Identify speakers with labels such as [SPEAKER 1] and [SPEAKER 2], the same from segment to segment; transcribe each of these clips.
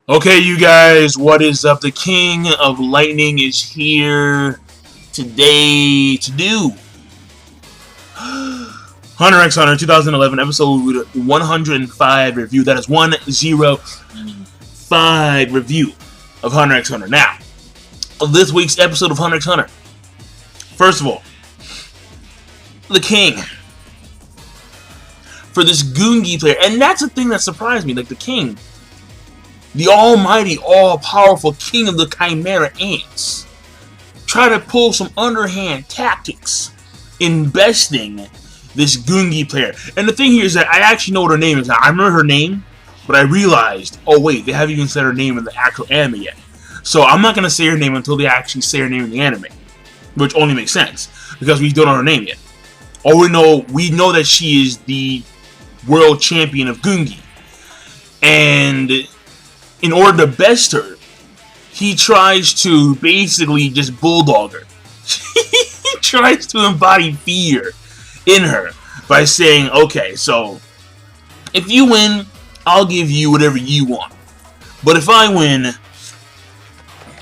[SPEAKER 1] Okay, you guys, what is up? The King of Lightning is here today to do Hunter x Hunter 2011 episode 105 review. That is 105 review of Hunter x Hunter. Now, of this week's episode of Hunter x Hunter, first of all, the King for this Gungi player, and that's the thing that surprised me. Like the King, the almighty, all-powerful king of the Chimera Ants, try to pull some underhand tactics in besting this Gungi player. And the thing here is that I actually know what her name is now. I remember her name, but I realized, oh wait, they haven't even said her name in the actual anime yet. So I'm not going to say her name until they actually say her name in the anime, which only makes sense, because we don't know her name yet. All we know that she is the world champion of Gungi. And in order to best her, he tries to basically just bulldog her. He tries to embody fear in her by saying, okay, so if you win, I'll give you whatever you want. But if I win,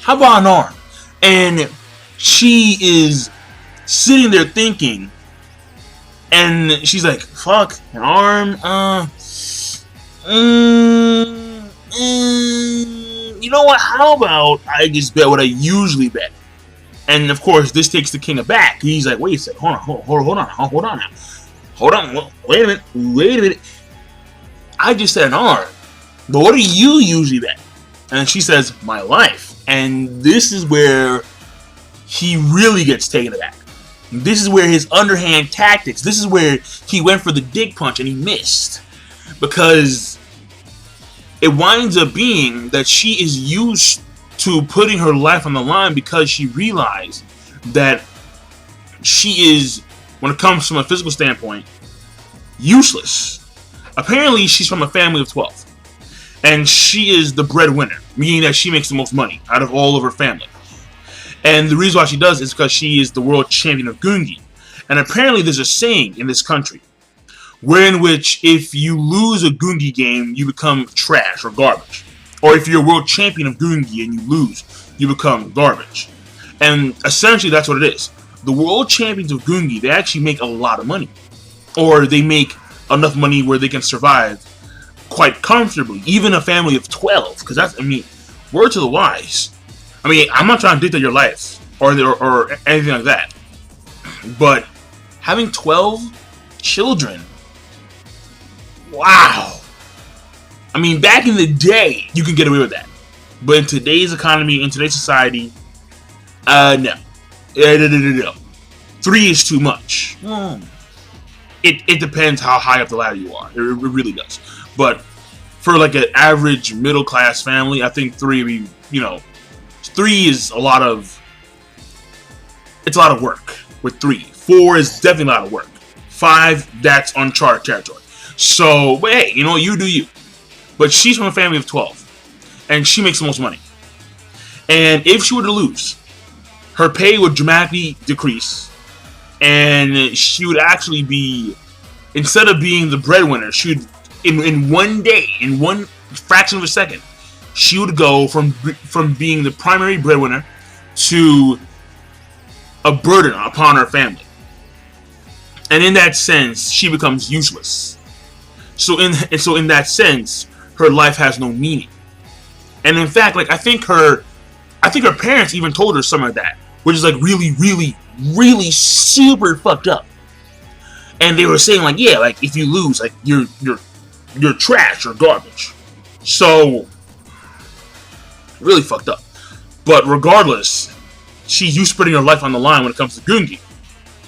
[SPEAKER 1] how about an arm? And she is sitting there thinking, and she's like, fuck, an arm? You know what? How about I just bet what I usually bet? And of course, this takes the King aback. He's like, wait a second, hold on, wait a minute. I just said an arm, but what do you usually bet? And she says, my life. And this is where he really gets taken aback. This is where his underhand tactics, this is where he went for the dick punch and he missed. Because it winds up being that she is used to putting her life on the line because she realized that she is, when it comes from a physical standpoint, useless. Apparently, she's from a family of 12. And she is the breadwinner, meaning that she makes the most money out of all of her family. And the reason why she does is because she is the world champion of Gungi. And apparently there's a saying in this country wherein which if you lose a Gungi game, you become trash or garbage. Or if you're world champion of Gungi and you lose, you become garbage. And essentially that's what it is. The world champions of Gungi, they actually make a lot of money. Or they make enough money where they can survive quite comfortably. Even a family of 12. Because that's, I mean, word to the wise. I mean, I'm not trying to dictate your life or anything like that. But having 12 children, wow. I mean, back in the day, you can get away with that. But in today's economy, in today's society, no. 3 is too much. It depends how high up the ladder you are. It really does. But for like an average middle class family, I think 3 would be, 3 is a lot of, it's a lot of work with 3. 4 is definitely a lot of work. 5, that's uncharted territory. So, but hey, you do you. But she's from a family of 12. And she makes the most money. And if she were to lose, her pay would dramatically decrease. And she would actually be, instead of being the breadwinner, she would, in one day, in one fraction of a second, she would go from being the primary breadwinner to a burden upon her family. And in that sense, she becomes useless. So in that sense, her life has no meaning. And in fact, like I think her parents even told her something like that, which is like really, really, really super fucked up. And they were saying like, yeah, like if you lose, like you're trash or garbage. So really fucked up. But regardless, she's used to putting her life on the line when it comes to Gungi,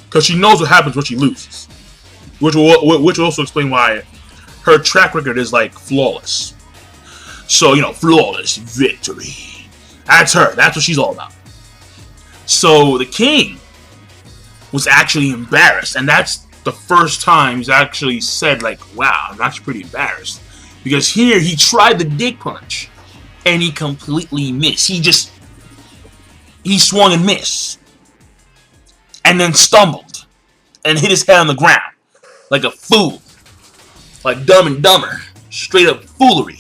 [SPEAKER 1] because she knows what happens when she loses, which will also explain why her track record is like flawless. So flawless victory. That's her. That's what she's all about. So the King was actually embarrassed, and that's the first time he's actually said like, "Wow, I'm actually pretty embarrassed," because here he tried the dick punch. And he completely missed. He swung and missed. And then stumbled. And hit his head on the ground. Like a fool. Like Dumb and Dumber. Straight up foolery.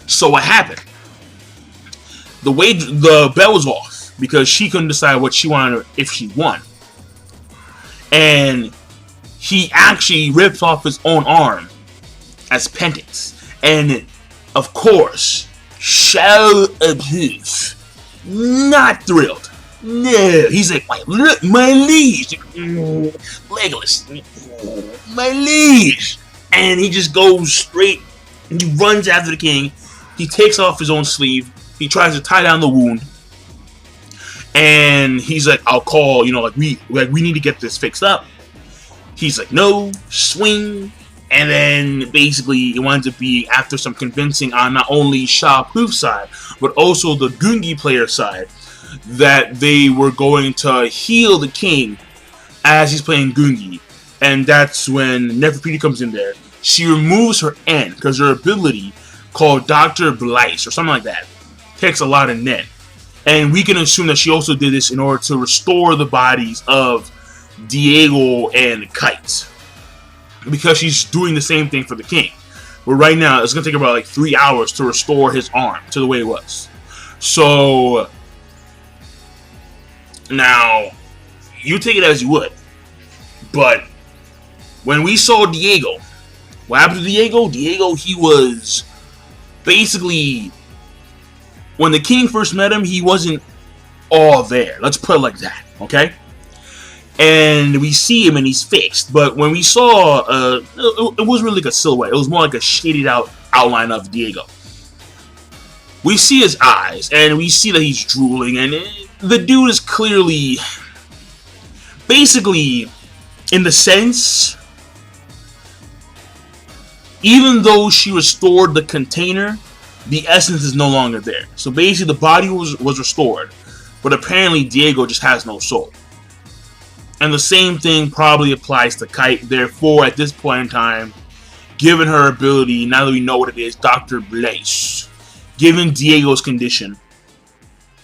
[SPEAKER 1] So what happened? the bet was off because she couldn't decide what she wanted if she won. And he actually rips off his own arm as penance. And of course, Shell Abuse, not thrilled. No, he's like, my liege, Legolas, my liege. And he just goes straight, he runs after the king. He takes off his own sleeve. He tries to tie down the wound. And he's like, I'll call, we need to get this fixed up. He's like, no, swing. And then basically it winds up being, after some convincing on not only Shah Proof's side, but also the Gungi player side, that they were going to heal the king as he's playing Gungi. And that's when Nefertiti comes in there. She removes her N, because her ability, called Dr. Blice, or something like that, takes a lot of Nen. And we can assume that she also did this in order to restore the bodies of Diego and Kite, because she's doing the same thing for the king. But right now, it's going to take about like 3 hours to restore his arm to the way it was. So, now, you take it as you would. But, when we saw Diego, what happened to Diego? Diego, he was basically, when the king first met him, he wasn't all there. Let's put it like that, okay? And we see him and he's fixed. But when we saw, it wasn't really like a silhouette. It was more like a shaded out outline of Diego. We see his eyes and we see that he's drooling. And the dude is clearly, basically, in the sense, even though she restored the container, the essence is no longer there. So basically the body was restored. But apparently Diego just has no soul. And the same thing probably applies to Kite. Therefore, at this point in time, given her ability, now that we know what it is, Dr. Blaze, given Diego's condition,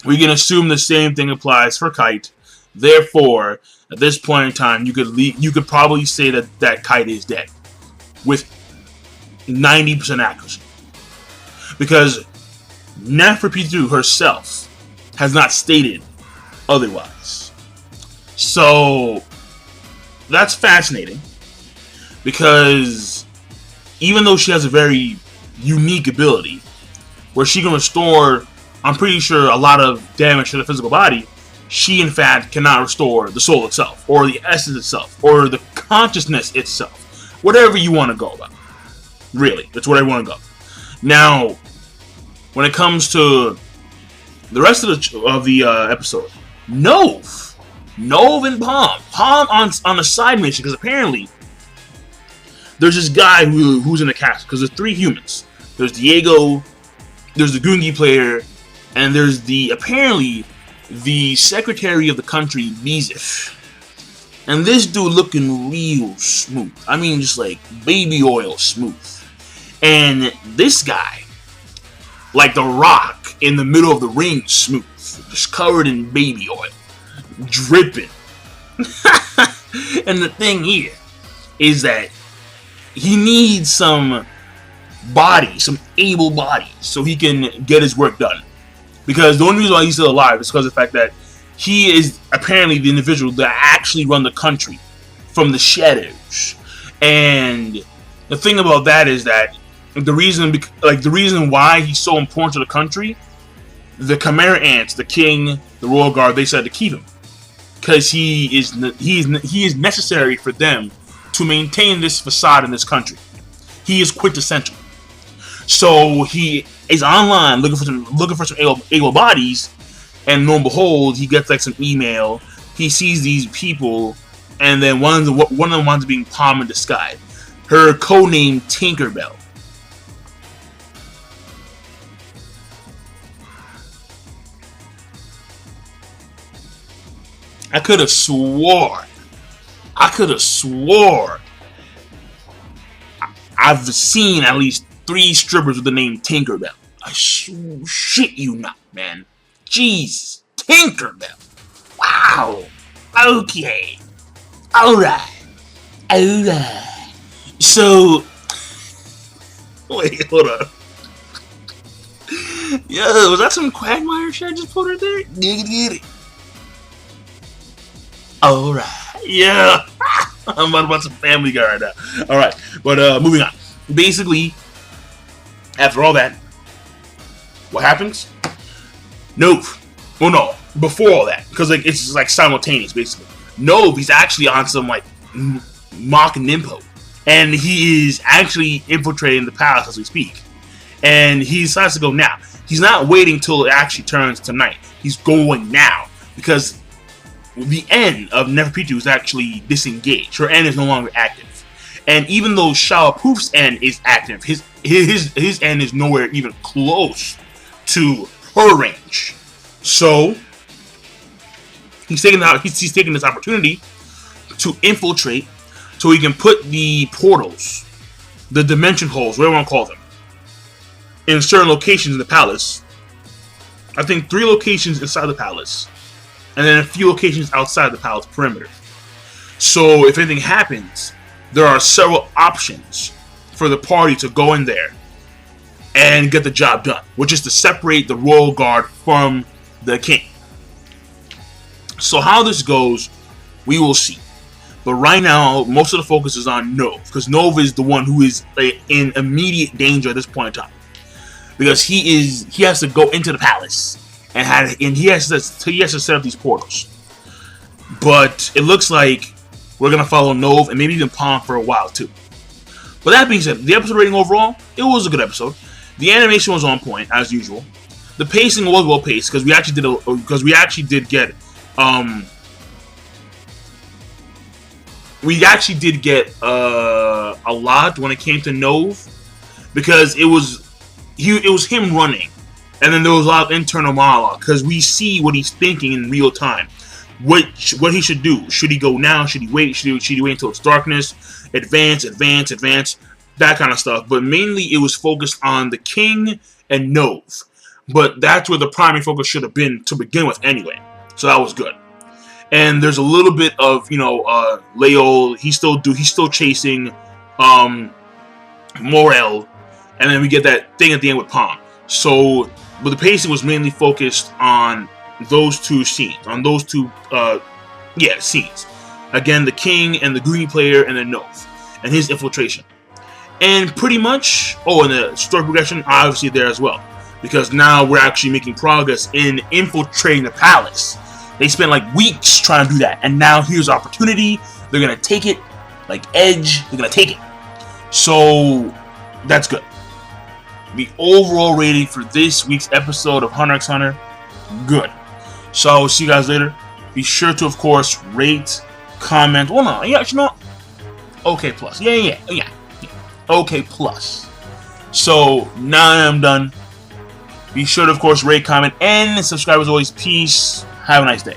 [SPEAKER 1] we can assume the same thing applies for Kite. Therefore, at this point in time, you could probably say that Kite is dead with 90% accuracy, because Nefertiti herself has not stated otherwise. So that's fascinating, because even though she has a very unique ability where she can restore, I'm pretty sure, a lot of damage to the physical body, she in fact cannot restore the soul itself, or the essence itself, or the consciousness itself. Whatever you want to go about. Really, that's where I want to go. Now, when it comes to the rest of the episode, Knov and Palm on a side mission, because apparently there's this guy who's in the cast, because there's 3 humans. There's Diego, there's the Gungi player, and there's apparently the secretary of the country, Bezif. And this dude looking real smooth. I mean, just like baby oil smooth. And this guy, like the Rock in the middle of the ring, smooth, just covered in baby oil, dripping. And the thing here is that he needs some body, some able bodies, so he can get his work done. Because the only reason why he's still alive is because of the fact that he is apparently the individual that actually run the country from the shadows. And the thing about that is that the reason why he's so important to the country, the Chimera Ants, the king, the royal guard, they said to keep him, because he is necessary for them to maintain this facade in this country. He is quintessential. So he is online looking for some able bodies, and lo and behold, he gets like some email. He sees these people, and then one of them winds up being Palm in disguise. Her codename Tinkerbell. I could have swore I've seen at least 3 strippers with the name Tinkerbell. I shit you not, man. Jesus, Tinkerbell. Wow. Okay. Alright. So, wait, hold on. Yo, was that some Quagmire shit I just put her there? Get it. Alright. Yeah. I'm about to watch some Family Guy right now. Alright. But moving on. Basically, after all that, what happens? Knov. Well, no. Before all that. Because like it's like simultaneous, basically. Knov, he's actually on some like mock Nimpo. And he is actually infiltrating the palace as we speak. And he decides to go now. He's not waiting till it actually turns to night. He's going now. Because the end of Neferpitou is actually disengaged. Her end is no longer active. And even though Shalapoof's end is active, his end is nowhere even close to her range. So he's taking this opportunity to infiltrate so he can put the portals, the dimension holes, whatever you want to call them, in certain locations in the palace. I think 3 locations inside the palace, and then a few locations outside the palace perimeter. So if anything happens, there are several options for the party to go in there and get the job done, which is to separate the royal guard from the king. So how this goes, we will see. But right now, most of the focus is on Knov, because Knov is the one who is in immediate danger at this point in time, because he has to go into the palace and he has to set up these portals. But it looks like we're gonna follow Knov and maybe even Palm for a while too. But that being said, the episode rating overall, it was a good episode. The animation was on point as usual. The pacing was well paced because we actually did get a lot when it came to Knov, because it was him running, and then there was a lot of internal monologue because we see what he's thinking in real time. What he should do? Should he go now? Should he wait? Should he wait until it's darkness? Advance, that kind of stuff. But mainly it was focused on the king and Knov. But that's where the primary focus should have been to begin with anyway. So that was good. And there's a little bit of, Leol, he's still chasing Morel, and then we get that thing at the end with Palm. So, but the pacing was mainly focused on those two scenes, scenes. Again, the king and the Gungi player, and then Knov and his infiltration. And pretty much, and the story progression obviously there as well, because now we're actually making progress in infiltrating the palace. They spent like weeks trying to do that, and now here's opportunity. They're gonna take it, like Edge. They're gonna take it. So that's good. The overall rating for this week's episode of Hunter x Hunter, good. So I will see you guys later. Be sure to, of course, rate, comment. Well, no, yeah, actually not. OK plus. Yeah. OK plus. So now I'm done. Be sure to, of course, rate, comment, and subscribe as always. Peace. Have a nice day.